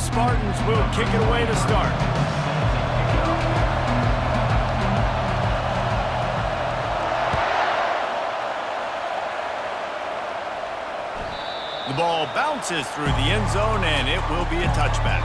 Spartans will kick it away to start. The ball bounces through the end zone, and it will be a touchback.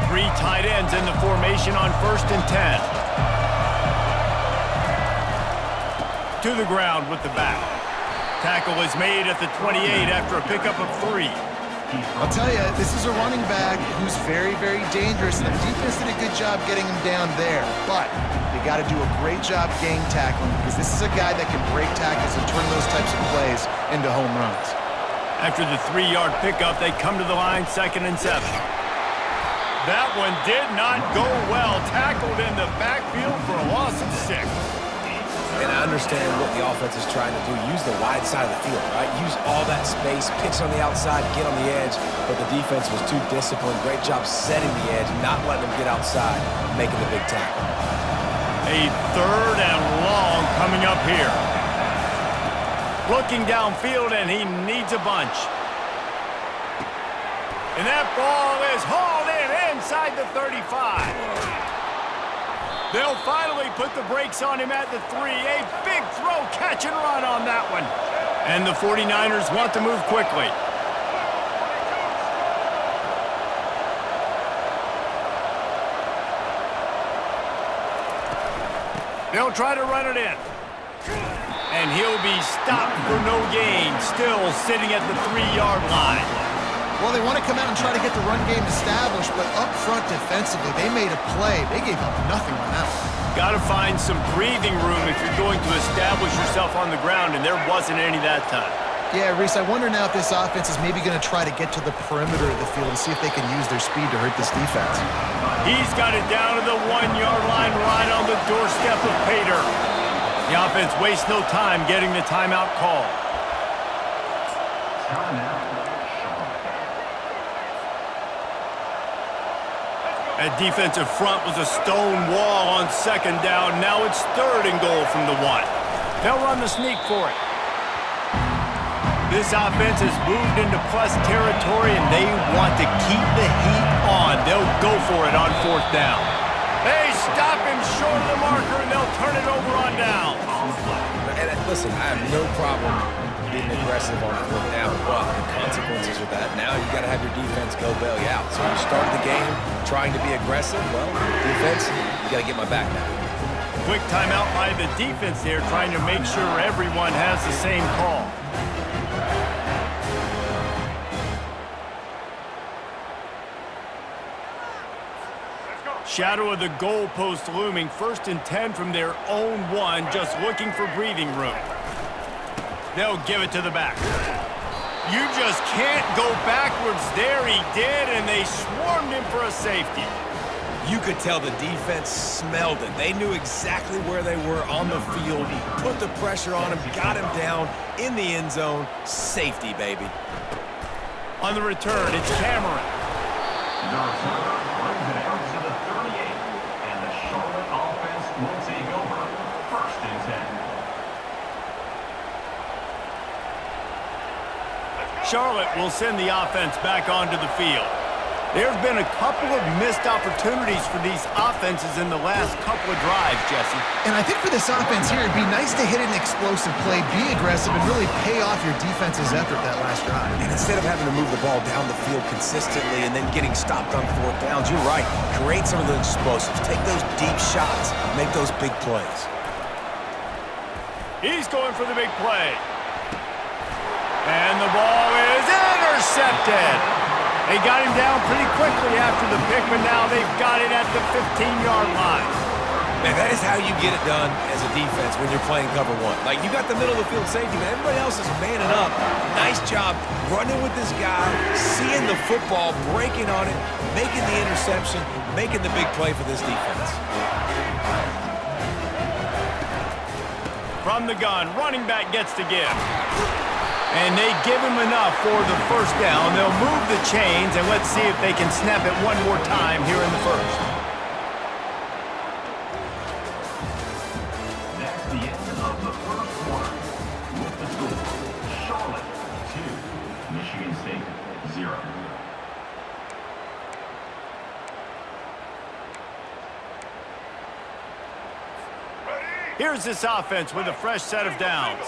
Three tight ends in the formation on 1st and 10. To the ground with the back. Tackle is made at the 28 after a pickup of 3. I'll tell you, this is a running back who's very, very dangerous, and the defense did a good job getting him down there. But they got to do a great job gang tackling, because this is a guy that can break tackles and turn those types of plays into home runs. After the 3-yard pickup, they come to the line, 2nd and 7. That one did not go well. Tackled in the backfield for a loss of 6. And I understand what the offense is trying to do. Use the wide side of the field, right? Use all that space, pitch on the outside, get on the edge. But the defense was too disciplined. Great job setting the edge, not letting them get outside, making the big tackle. A 3rd and long coming up here. Looking downfield, and he needs a bunch. And that ball is hauled in inside the 35. They'll finally put the brakes on him at the 3. A big throw, catch and run on that one. And the 49ers want to move quickly. They'll try to run it in. And he'll be stopped for no gain, still sitting at the 3-yard line. Well, they want to come out and try to get the run game established, but up front defensively, they made a play. They gave up nothing on that one. Got to find some breathing room if you're going to establish yourself on the ground, and there wasn't any that time. Yeah, Reese, I wonder now if this offense is maybe going to try to get to the perimeter of the field and see if they can use their speed to hurt this defense. He's got it down to the 1-yard line right on the doorstep of Pater. The offense wastes no time getting the timeout call. That defensive front was a stone wall on 2nd down. Now it's 3rd and goal from the 1. They'll run the sneak for it. This offense has moved into plus territory, and they want to keep the heat on. They'll go for it on 4th down. They stop him short of the marker, and they'll turn it over on down. And listen, I have no problem being aggressive on 4th down, but the consequences of that, now you've got to have your defense go bail you out. So you started the game trying to be aggressive. Well, defense, you got to get my back now. Quick timeout by the defense there, trying to make sure everyone has the same call. Shadow of the goalpost looming. 1st and 10 from their own 1, just looking for breathing room. They'll give it to the back. You just can't go backwards there. He did, and they swarmed him for a safety. You could tell the defense smelled it. They knew exactly where they were on the field, put the pressure on him, got him down in the end zone. Safety, baby. On the return, it's Cameron. Runs it out to the 38, and the Charlotte offense will take over 1st and 10. Charlotte will send the offense back onto the field. There have been a couple of missed opportunities for these offenses in the last couple of drives, Jesse. And I think for this offense here, it'd be nice to hit an explosive play, be aggressive, and really pay off your defense's effort that last drive. And instead of having to move the ball down the field consistently and then getting stopped on 4th downs, you're right. Create some of those explosives. Take those deep shots. Make those big plays. He's going for the big play. And the ball is intercepted. They got him down pretty quickly after the pick, but now they've got it at the 15-yard line. Man, that is how you get it done as a defense when you're playing cover 1. Like, you got the middle of the field safety, but everybody else is manning up. Nice job running with this guy, seeing the football, breaking on it, making the interception, making the big play for this defense. From the gun, running back gets to give. And they give him enough for the 1st down. They'll move the chains, and let's see if they can snap it one more time here in the 1st. That's the end of Here's this offense with a fresh set of downs.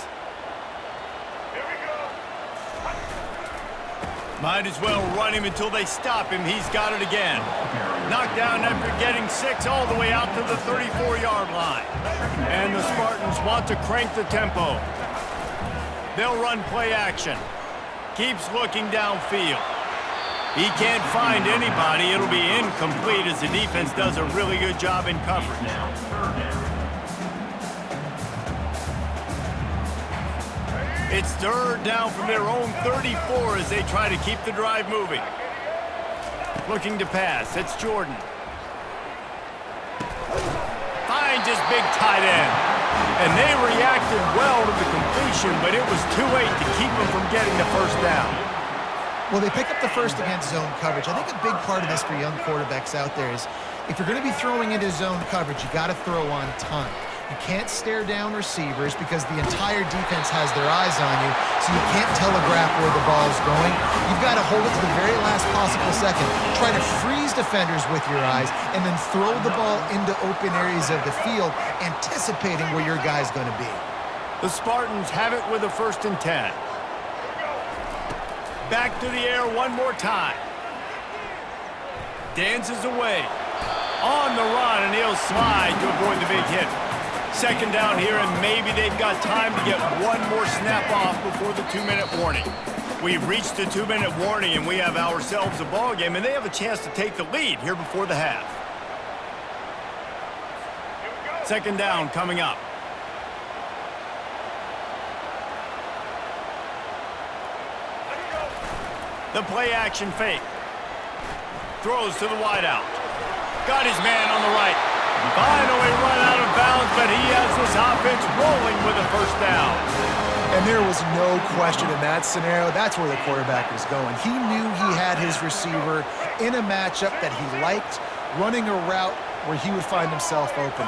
Might as well run him until they stop him. He's got it again. Knocked down after getting 6 all the way out to the 34-yard line. And the Spartans want to crank the tempo. They'll run play action. Keeps looking downfield. He can't find anybody. It'll be incomplete as the defense does a really good job in coverage. It's third down from their own 34 as they try to keep the drive moving. Looking to pass. It's Jordan. Finds his big tight end. And they reacted well to the completion, but it was too late to keep them from getting the first down. Well, they pick up the first against zone coverage. I think a big part of this for young quarterbacks out there is if you're going to be throwing into zone coverage, you got to throw on time. You can't stare down receivers because the entire defense has their eyes on you, so you can't telegraph where the ball's going. You've got to hold it to the very last possible second. Try to freeze defenders with your eyes and then throw the ball into open areas of the field, anticipating where your guy's going to be. The Spartans have it with a 1st and 10. Back to the air one more time. Dances away. On the run, and he'll slide to avoid the big hit. 2nd down here, and maybe they've got time to get one more snap off before the 2-minute warning. We've reached the 2-minute warning, and we have ourselves a ball game, and they have a chance to take the lead here before the half. 2nd down coming up. The play action fake. Throws to the wideout. Got his man on the right. Finally run out of bounds, but he has this offense rolling with a 1st down. And there was no question in that scenario. That's where the quarterback was going. He knew he had his receiver in a matchup that he liked, running a route where he would find himself open.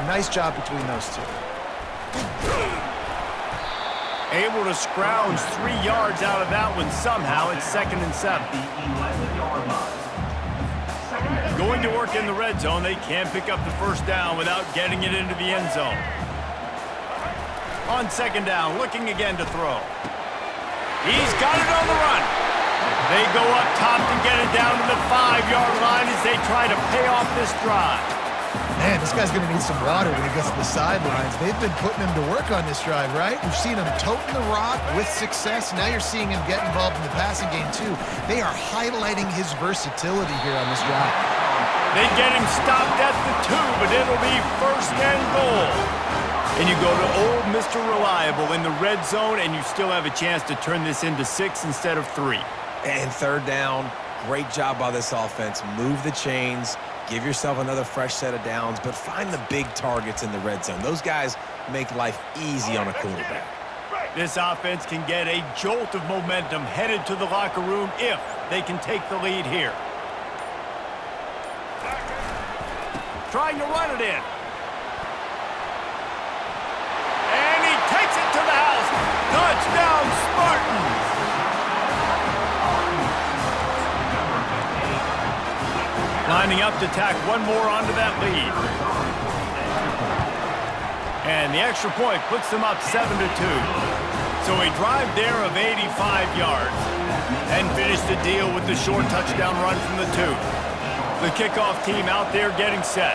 Nice job between those two. Able to scrounge 3 yards out of that one somehow. It's 2nd and 7. Going to work in the red zone. They can't pick up the 1st down without getting it into the end zone. On 2nd down, looking again to throw. He's got it on the run. They go up top to get it down to the 5-yard line as they try to pay off this drive. Man, this guy's going to need some water when he gets to the sidelines. They've been putting him to work on this drive, right? We've seen him toting the rock with success. Now you're seeing him get involved in the passing game, too. They are highlighting his versatility here on this drive. They get him stopped at the 2, but it'll be 1st and goal. And you go to old Mr. Reliable in the red zone, and you still have a chance to turn this into 6 instead of 3. And 3rd down, great job by this offense. Move the chains, give yourself another fresh set of downs, but find the big targets in the red zone. Those guys make life easy on a quarterback. This offense can get a jolt of momentum headed to the locker room if they can take the lead here. Trying to run it in. And he takes it to the house. Touchdown, Spartans! Lining up to tack one more onto that lead. And the extra point puts them up 7-2. So a drive there of 85 yards. And finish the deal with the short touchdown run from the 2. The kickoff team out there getting set.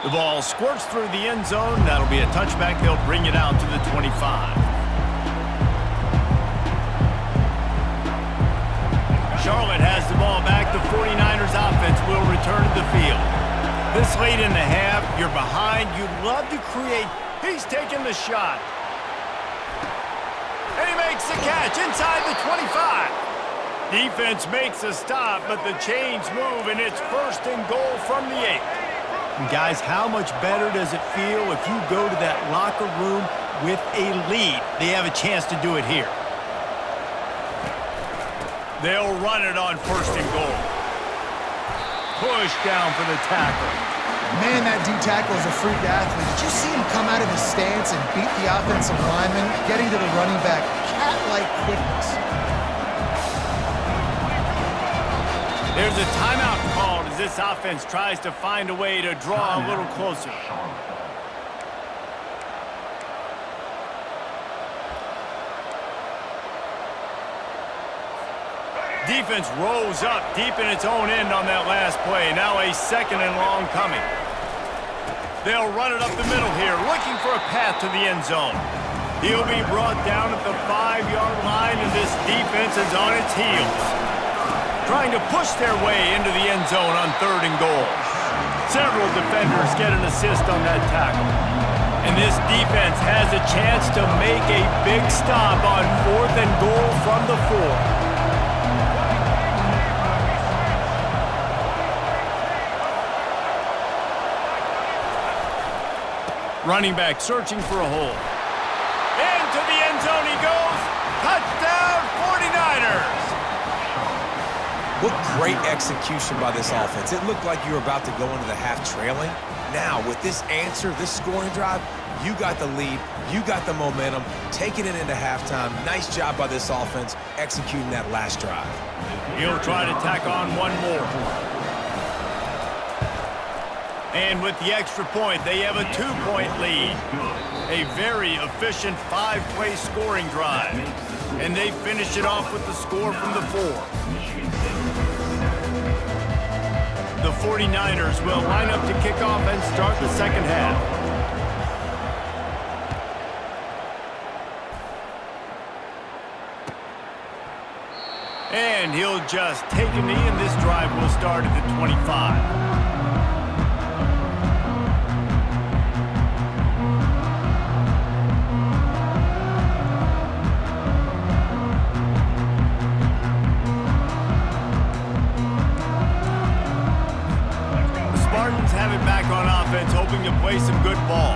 The ball squirts through the end zone. That'll be a touchback. They'll bring it out to the 25. Charlotte has the ball back. The 49ers offense will return to the field. This late in the half, you're behind. You'd love to create. He's taking the shot. And he makes the catch inside the 25. Defense makes a stop, but the chains move, and it's 1st and goal from the 8. And guys, how much better does it feel if you go to that locker room with a lead? They have a chance to do it here. They'll run it on 1st and goal. Push down for the tackle. Man, that D-tackle is a freak athlete. Did you see him come out of his stance and beat the offensive lineman, getting to the running back? Cat-like quickness. There's a timeout called as this offense tries to find a way to draw a little closer. Defense rose up deep in its own end on that last play. Now a 2nd and long coming. They'll run it up the middle here, looking for a path to the end zone. He'll be brought down at the 5-yard line, and this defense is on its heels, trying to push their way into the end zone on 3rd and goal. Several defenders get an assist on that tackle. And this defense has a chance to make a big stop on 4th and goal from the 4. Running back searching for a hole. Into the end zone he goes. Touchdown, 49ers! What great execution by this offense. It looked like you were about to go into the half trailing. Now, with this answer, this scoring drive, you got the lead, you got the momentum, taking it into halftime. Nice job by this offense executing that last drive. He'll try to tack on one more. And with the extra point, they have a 2-point lead. A very efficient 5-play scoring drive. And they finish it off with the score from the 4. The 49ers will line up to kick off and start the second half. And he'll just take a knee, and this drive will start at the 25. Have it back on offense, hoping to play some good ball.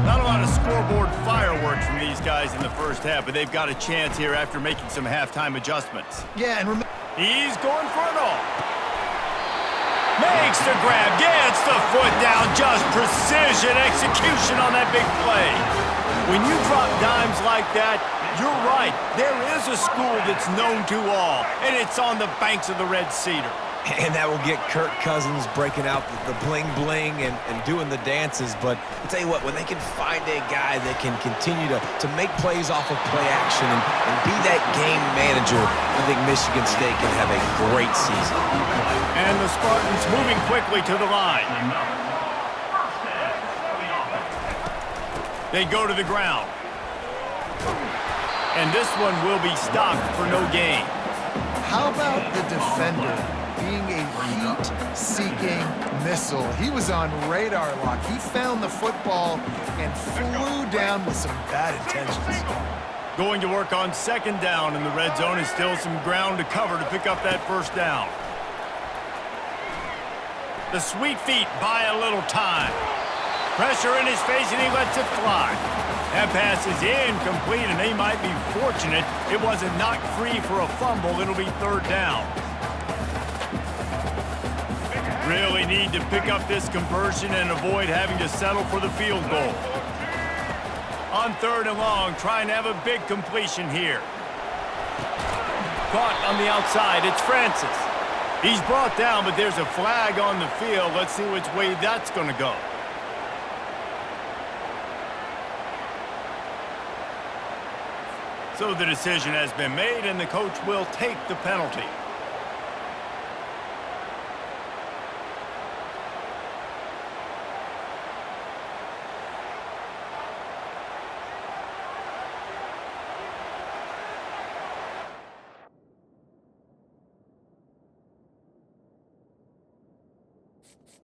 Not a lot of scoreboard fireworks from these guys in the first half, but they've got a chance here after making some halftime adjustments. Yeah, and remember, he's going for it all. Makes the grab, gets the foot down, just precision execution on that big play. When you drop dimes like that, you're right. There is a school that's known to all, and it's on the banks of the Red Cedar. And that will get Kirk Cousins breaking out the bling-bling and doing the dances. But I'll tell you what, when they can find a guy that can continue to make plays off of play action and be that game manager, I think Michigan State can have a great season. And the Spartans moving quickly to the line. They go to the ground. And this one will be stopped for no gain. how about the defender being a heat-seeking missile? He was on radar lock. He found the football and flew down with some bad intentions. Going to work on 2nd down in the red zone, and still some ground to cover to pick up that 1st down. The sweet feet buy a little time. Pressure in his face, and he lets it fly. That pass is incomplete, and they might be fortunate it wasn't knocked free for a fumble. It'll be 3rd down. Really need to pick up this conversion and avoid having to settle for the field goal. On 3rd and long, trying to have a big completion here. Caught on the outside, it's Francis. He's brought down, but there's a flag on the field. Let's see which way that's going to go. So the decision has been made, and the coach will take the penalty.